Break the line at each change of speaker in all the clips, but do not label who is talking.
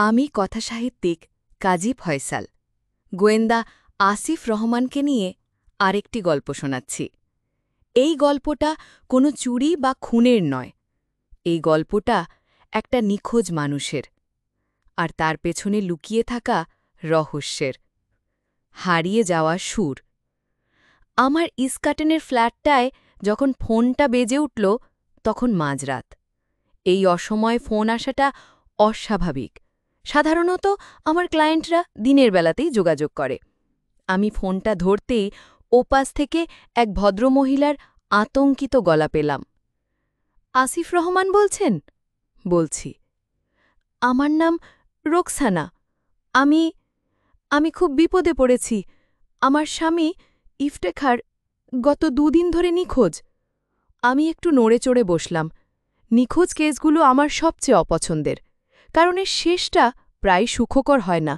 আমি কথাসাহিত্যিক কাজী ফয়সাল গোয়েন্দা আসিফ রহমানকে নিয়ে আরেকটি গল্প শোনাচ্ছি। এই গল্পটা কোনো চুরি বা খুনের নয়। এই গল্পটা একটা নিখোঁজ মানুষের, আর তার পেছনে লুকিয়ে থাকা রহস্যের। হারিয়ে যাওয়া সুর। আমার ইস্কাটনের ফ্ল্যাটটায় যখন ফোনটা বেজে উঠল তখন মাঝরাত। এই অসময়ে ফোন আসাটা অস্বাভাবিক। সাধারণত আমার ক্লায়েন্টরা দিনের বেলাতেই যোগাযোগ করে। আমি ফোনটা ধরতেই ওপাশ থেকে এক ভদ্রমহিলার আতঙ্কিত গলা পেলাম। আসিফ রহমান বলছেন? বলছি। আমার নাম রোকসানা। আমি খুব বিপদে পড়েছি। আমার স্বামী ইফতেখার গত 2 দিন ধরে নিখোঁজ। আমি একটু নড়ে চড়ে বসলাম। নিখোঁজ কেসগুলো আমার সবচেয়ে অপছন্দের, কারণ এর শেষটা প্রায় সুখকর হয় না।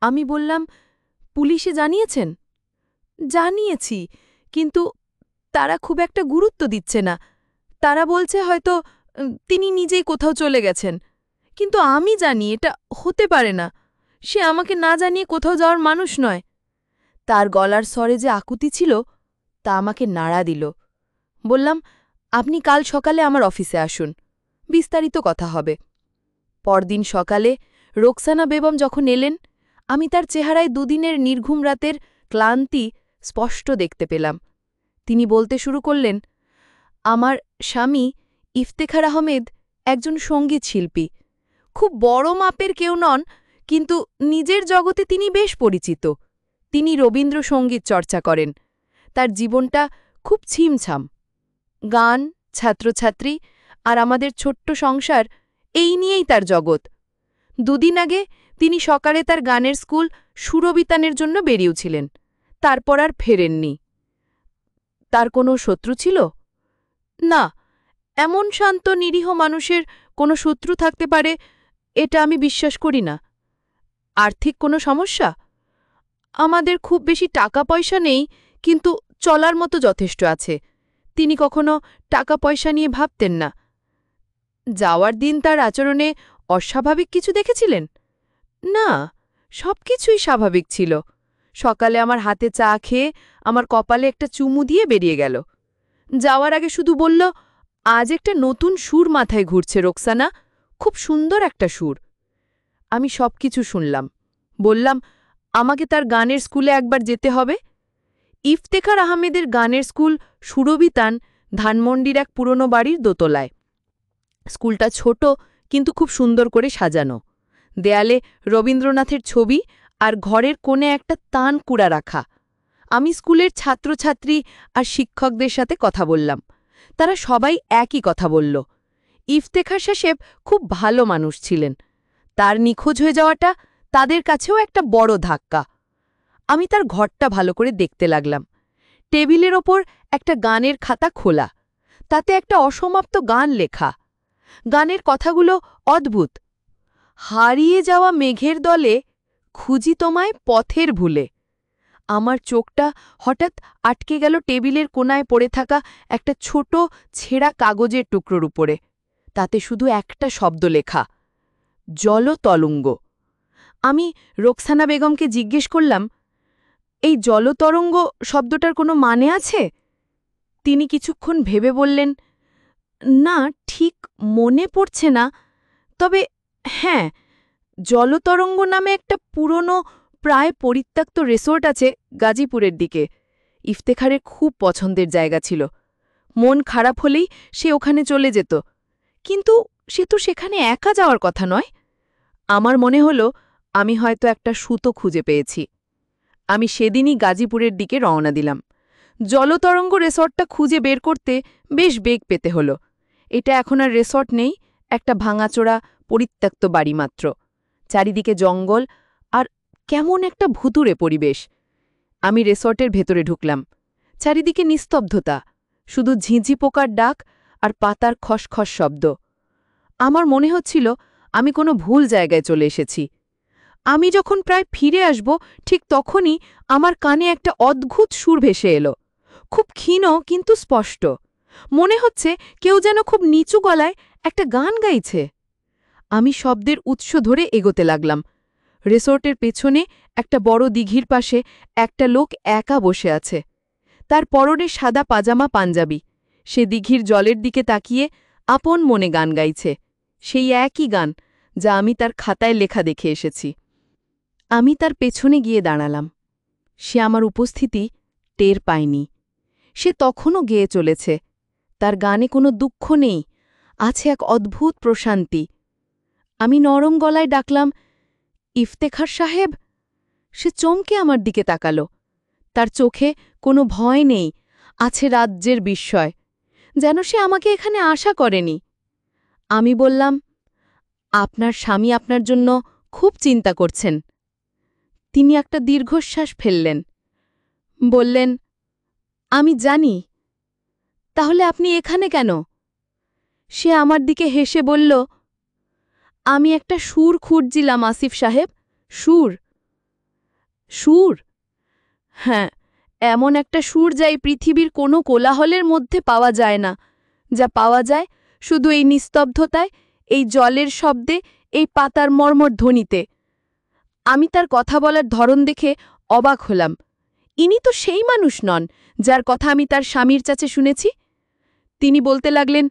আমি বললাম, পুলিশে জানিয়েছেন? জানিয়েছি, কিন্তু তারা খুব একটা গুরুত্ব দিচ্ছে না। তারা বলছে হয়তো তিনি নিজেই কোথাও চলে গেছেন। কিন্তু আমি জানি এটা হতে পারে না। সে আমাকে না জানিয়ে কোথাও যাওয়ার মানুষ নয়। তার গলার স্বরে যে আকুতি ছিল তা আমাকে নাড়া দিল। বললাম, আপনি কাল সকালে আমার অফিসে আসুন, বিস্তারিত কথা হবে। পরদিন সকালে রোকসানা বেগম যখন এলেন, আমি তার চেহারায় 2 দিনের নির্ঘুম রাতের ক্লান্তি স্পষ্ট দেখতে পেলাম। তিনি বলতে শুরু করলেন, আমার স্বামী ইফতেখার আহমেদ একজন সঙ্গীত শিল্পী। খুব বড় মাপের কেউ নন, কিন্তু নিজের জগতে তিনি বেশ পরিচিত। তিনি রবীন্দ্রসঙ্গীত চর্চা করেন। তার জীবনটা খুব ছিমছাম। গান, ছাত্রছাত্রী আর আমাদের ছোট্ট সংসার, এই নিয়েই তার জগৎ। 2 দিন আগে তিনি সকালে তার গানের স্কুল সুরবিতানের জন্য বেরিয়েছিলেন। তারপর আর ফেরেননি। তার কোনো শত্রু ছিল? না, এমন শান্ত নিরীহ মানুষের কোনো শত্রু থাকতে পারে এটা আমি বিশ্বাস করি না। আর্থিক কোনো সমস্যা? আমাদের খুব বেশি টাকা পয়সা নেই, কিন্তু চলার মতো যথেষ্ট আছে। তিনি কখনো টাকা পয়সা নিয়ে ভাবতেন না। যাওয়ার দিন তার আচরণে অস্বাভাবিক কিছু দেখেছিলেন? না, সবকিছুই স্বাভাবিক ছিল। সকালে আমার হাতে চা খেয়ে আমার কপালে একটা চুমু দিয়ে বেরিয়ে গেল। যাওয়ার আগে শুধু বলল, আজ একটা নতুন সুর মাথায় ঘুরছে রোকসানা, খুব সুন্দর একটা সুর। আমি সবকিছু শুনলাম। বললাম, আমাকে তার গানের স্কুলে একবার যেতে হবে। ইফতেখার আহমেদের গানের স্কুল সুরবিতান ধানমন্ডির এক পুরনো বাড়ির দোতলায়। স্কুলটা ছোট, কিন্তু খুব সুন্দর করে সাজানো। দেয়ালে রবীন্দ্রনাথের ছবি আর ঘরের কোণে একটা তান কুড়া রাখা। আমি স্কুলের ছাত্রছাত্রী আর শিক্ষকদের সাথে কথা বললাম। তারা সবাই একই কথা বলল। ইফতেখার সাহেব খুব ভালো মানুষ ছিলেন। তার নিখোঁজ হয়ে যাওয়াটা তাদের কাছেও একটা বড় ধাক্কা। আমি তার ঘরটা ভালো করে দেখতে লাগলাম। টেবিলের ওপর একটা গানের খাতা খোলা। তাতে একটা অসমাপ্ত গান লেখা। গানের কথাগুলো অদ্ভুত। হারিয়ে যাওয়া মেঘের দলে খুঁজি তোমায় পথের ভুলে। আমার চোখটা হঠাৎ আটকে গেল টেবিলের কোণায় পড়ে থাকা একটা ছোট ছেঁড়া কাগজের টুকরোর উপরে। তাতে শুধু একটা শব্দ লেখা, জলতরঙ্গ। আমি রোকসানা বেগমকে জিজ্ঞেস করলাম, এই জলতরঙ্গ শব্দটার কোনো মানে আছে? তিনি কিছুক্ষণ ভেবে বললেন, না, ঠিক মনে পড়ছে না, তবে হ্যাঁ, জলতরঙ্গ নামে একটা পুরনো প্রায় পরিত্যক্ত রিসোর্ট আছে গাজীপুরের দিকে। ইফতেখারের খুব পছন্দের জায়গা ছিল। মন খারাপ হলেই সে ওখানে চলে যেত। কিন্তু সে তো সেখানে একা যাওয়ার কথা নয়। আমার মনে হলো আমি হয়তো একটা সুতো খুঁজে পেয়েছি। আমি সেদিনই গাজীপুরের দিকে রওনা দিলাম। জলতরঙ্গ রিসর্টটা খুঁজে বের করতে বেশ বেগ পেতে হলো। এটা এখন আর রিসর্ট নেই, একটা ভাঙাচোরা পরিত্যক্ত বাড়ি মাত্র। চারিদিকে জঙ্গল আর কেমন একটা ভুতুড়ে পরিবেশ। আমি রিসর্টের ভেতরে ঢুকলাম। চারিদিকে নিস্তব্ধতা, শুধু ঝিঁঝি পোকার ডাক আর পাতার খসখস শব্দ। আমার মনে হচ্ছিল আমি কোনো ভুল জায়গায় চলে এসেছি। আমি যখন প্রায় ফিরে আসব ঠিক তখনই আমার কানে একটা অদ্ভুত সুর ভেসে এলো। খুব ক্ষীণ কিন্তু স্পষ্ট। মনে হচ্ছে কেউ যেন খুব নিচু গলায় একটা গান গাইছে। আমি শব্দের উৎস ধরে এগোতে লাগলাম। রিসোর্টের পেছনে একটা বড় দিঘির পাশে একটা লোক একা বসে আছে। তার পরনে সাদা পাজামা পাঞ্জাবি। সে দিঘির জলের দিকে তাকিয়ে আপন মনে গান গাইছে, সেই একই গান যা আমি তার খাতায় লেখা দেখে এসেছি। আমি তার পেছনে গিয়ে দাঁড়ালাম। সে আমার উপস্থিতি টের পায়নি। সে তখনও গেয়ে চলেছে। তার গানে কোনো দুঃখ নেই, আছে এক অদ্ভুত প্রশান্তি। আমি নরম গলায় ডাকলাম, ইফতেখার সাহেব। সে চমকে আমার দিকে তাকাল। তার চোখে কোনো ভয় নেই, আছে রাজ্যের বিস্ময়, যেন সে আমাকে এখানে আশা করেনি। আমি বললাম, আপনার স্বামী আপনার জন্য খুব চিন্তা করছেন। তিনি একটা দীর্ঘশ্বাস ফেললেন। বললেন, আমি জানি। তাহলে আপনি এখানে কেন? সে আমার দিকে হেসে বলল, আমি একটা সুর খুঁজছিলাম আসিফ সাহেব। সুর? সুর? হ্যাঁ, এমন একটা সুর যা এই পৃথিবীর কোনো কোলাহলের মধ্যে পাওয়া যায় না, যা পাওয়া যায় শুধু এই নিস্তব্ধতায়, এই জলের শব্দে, এই পাতার মর্মর ধ্বনিতে। আমি তার কথা বলার ধরন দেখে অবাক হলাম। ইনি তো সেই মানুষ নন যার কথা আমি তার স্বামীর কাছে শুনেছি। তিনি বলতে লাগলেন,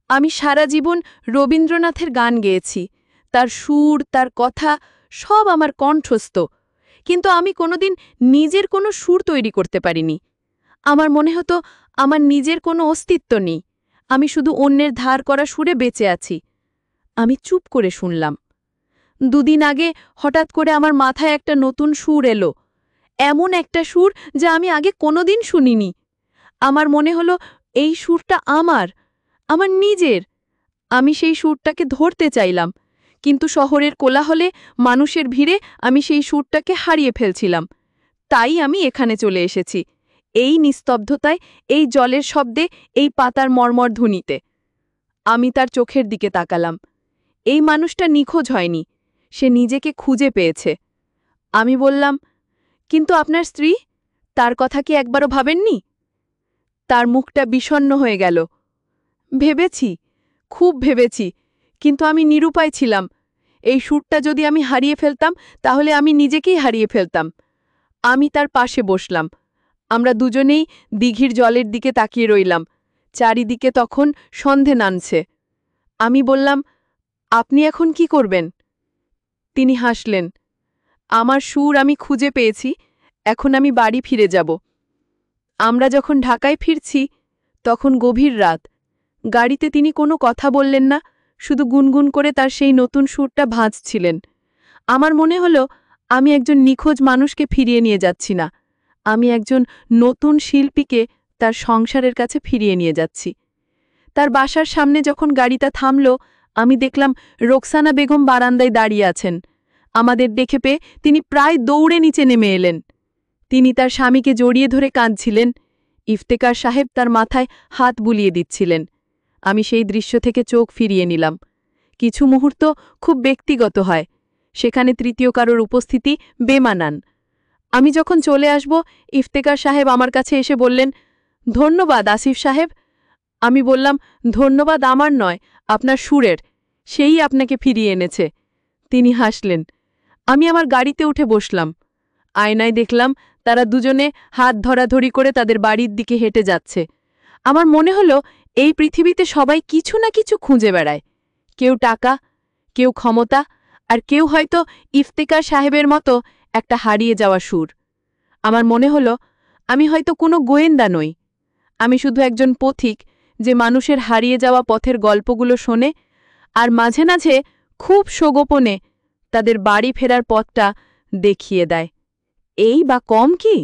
আমি সারা জীবন রবীন্দ্রনাথের গান গেয়েছি। তার সুর, তার কথা সব আমার কণ্ঠস্থ, কিন্তু আমি কোনোদিন নিজের কোনো সুর তৈরি করতে পারিনি। আমার মনে হতো আমার নিজের কোনো অস্তিত্ব নেই, আমি শুধু অন্যের ধার করা সুরে বেঁচে আছি। আমি চুপ করে শুনলাম। দুদিন আগে হঠাৎ করে আমার মাথায় একটা নতুন সুর এলো, এমন একটা সুর যা আমি আগে কোনোদিন শুনিনি। আমার মনে হলো এই সুরটা আমার নিজের। আমি সেই সুরটাকে ধরতে চাইলাম, কিন্তু শহরের কোলাহলে, মানুষের ভিড়ে আমি সেই সুরটাকে হারিয়ে ফেলছিলাম। তাই আমি এখানে চলে এসেছি, এই নিস্তব্ধতায়, এই জলের শব্দে, এই পাতার মর্মর ধ্বনিতে। আমি তার চোখের দিকে তাকালাম। এই মানুষটা নিখোঁজ হয়নি, সে নিজেকে খুঁজে পেয়েছে। আমি বললাম, কিন্তু আপনার স্ত্রী, তার কথা কি একবারও ভাবেননি? তার মুখটা বিষণ্ণ হয়ে গেল। ভেবেছি, খুব ভেবেছি, কিন্তু আমি নিরুপায় ছিলাম। এই সুরটা যদি আমি হারিয়ে ফেলতাম, তাহলে আমি নিজেকেই হারিয়ে ফেলতাম। আমি তার পাশে বসলাম। আমরা দুজনেই দিঘির জলের দিকে তাকিয়ে রইলাম। চারিদিকে তখন সন্ধে নামছে। আমি বললাম, আপনি এখন কি করবেন? তিনি হাসলেন। আমার সুর আমি খুঁজে পেয়েছি, এখন আমি বাড়ি ফিরে যাব। আমরা যখন ঢাকায় ফিরছি, তখন গভীর রাত। গাড়িতে তিনি কোনো কথা বললেন না, শুধু গুনগুন করে তার সেই নতুন সুরটা ভাঁজছিলেন। আমার মনে হলো আমি একজন নিখোঁজ মানুষকে ফিরিয়ে নিয়ে যাচ্ছি না, আমি একজন নতুন শিল্পীকে তার সংসারের কাছে ফিরিয়ে নিয়ে যাচ্ছি। তার বাসার সামনে যখন গাড়িটা থামল, আমি দেখলাম রোকসানা বেগম বারান্দায় দাঁড়িয়ে আছেন। আমাদের দেখে পেয়ে তিনি প্রায় দৌড়ে নিচে নেমে এলেন। তিনি তার স্বামীকে জড়িয়ে ধরে কাঁদছিলেন। ইফতেখার সাহেব তার মাথায় হাত বুলিয়ে দিচ্ছিলেন। আমি সেই দৃশ্য থেকে চোখ ফিরিয়ে নিলাম। কিছু মুহূর্ত খুব ব্যক্তিগত হয়, সেখানে তৃতীয় কারোর উপস্থিতি বেমানান। আমি যখন চলে আসব, ইফতেখার সাহেব আমার কাছে এসে বললেন, ধন্যবাদ আসিফ সাহেব। আমি বললাম, ধন্যবাদ আমার নয়, আপনার সুরের, সেই আপনাকে ফিরিয়ে এনেছে। তিনি হাসলেন। আমি আমার গাড়িতে উঠে বসলাম। আয়নায় দেখলাম তারা দুজনে হাত ধরাধরি করে তাদের বাড়ির দিকে হেঁটে যাচ্ছে। আমার মনে হলো এই পৃথিবীতে সবাই কিছু না কিছু খুঁজে বেড়ায়, কেউ টাকা, কেউ ক্ষমতা, আর কেউ হয়তো ইফতেখার সাহেবের মতো একটা হারিয়ে যাওয়া সুর। আমার মনে হলো আমি হয়তো কোনো গোয়েন্দা নই, আমি শুধু একজন পথিক যে মানুষের হারিয়ে যাওয়া পথের গল্পগুলো শোনে আর মাঝে মাঝে খুব সগোপনে তাদের বাড়ি ফেরার পথটা দেখিয়ে দেয়। এই বা কম কি?